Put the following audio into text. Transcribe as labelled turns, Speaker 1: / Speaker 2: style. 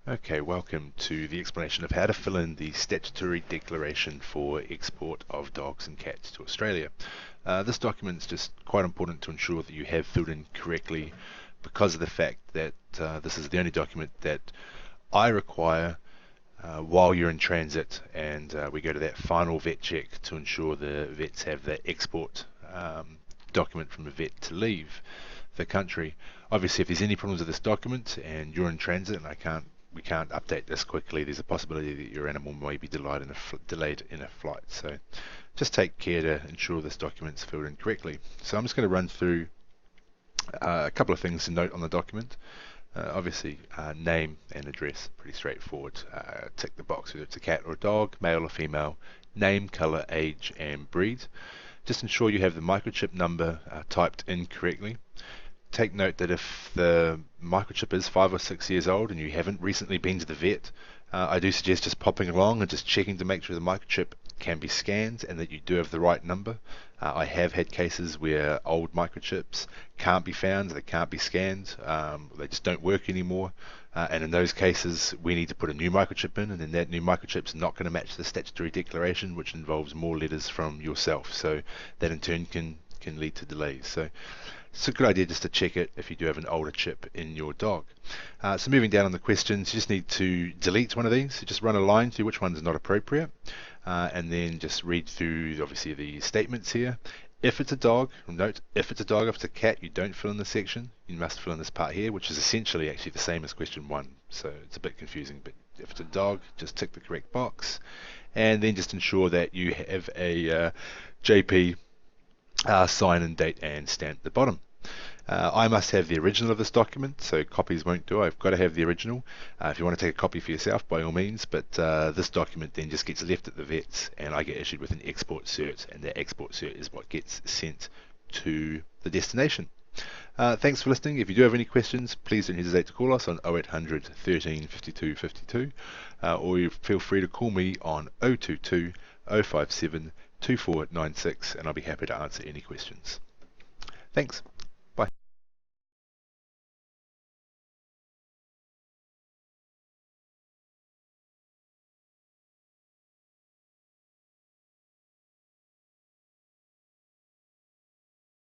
Speaker 1: Okay, welcome to the explanation of how to fill in the statutory declaration for export of dogs and cats to Australia. This document is just quite important to ensure that you have filled in correctly because of the fact that this is the only document that I require while you're in transit, and we go to that final vet check to ensure the vets have that export document from the vet to leave the country. Obviously, if there's any problems with this document and you're in transit and we can't update this quickly, there's a possibility that your animal may be delayed in a flight. So just take care to ensure this document's filled in correctly. So I'm just going to run through a couple of things to note on the document. Obviously, name and address, pretty straightforward. Tick the box whether it's a cat or a dog, male or female, name, colour, age and breed. Just ensure you have the microchip number typed in correctly. Take note that if the microchip is 5 or 6 years old and you haven't recently been to the vet, I do suggest just popping along and just checking to make sure the microchip can be scanned and that you do have the right number. I have had cases where old microchips can't be found, they can't be scanned, they just don't work anymore, and in those cases we need to put a new microchip in, and then that new microchip's not going to match the statutory declaration, which involves more letters from yourself, so that in turn can lead to delays. So it's a good idea just to check it if you do have an older chip in your dog. So moving down on the questions, you just need to delete one of these. So just run a line through which one's not appropriate, and then just read through obviously the statements here. If it's a dog, note, if it's a dog, if it's a cat, you don't fill in this section. You must fill in this part here, which is essentially actually the same as question 1. So it's a bit confusing, but if it's a dog, just tick the correct box, and then just ensure that you have a JP sign and date and stamp at the bottom. I must have the original of this document, so copies won't do. I've got to have the original. If you want to take a copy for yourself, by all means, but this document then just gets left at the vets and I get issued with an export cert, and that export cert is what gets sent to the destination. Thanks for listening. If you do have any questions, please don't hesitate to call us on 0800 13 52 52, or you feel free to call me on 022 057 2496, and I'll be happy to answer any questions. Thanks.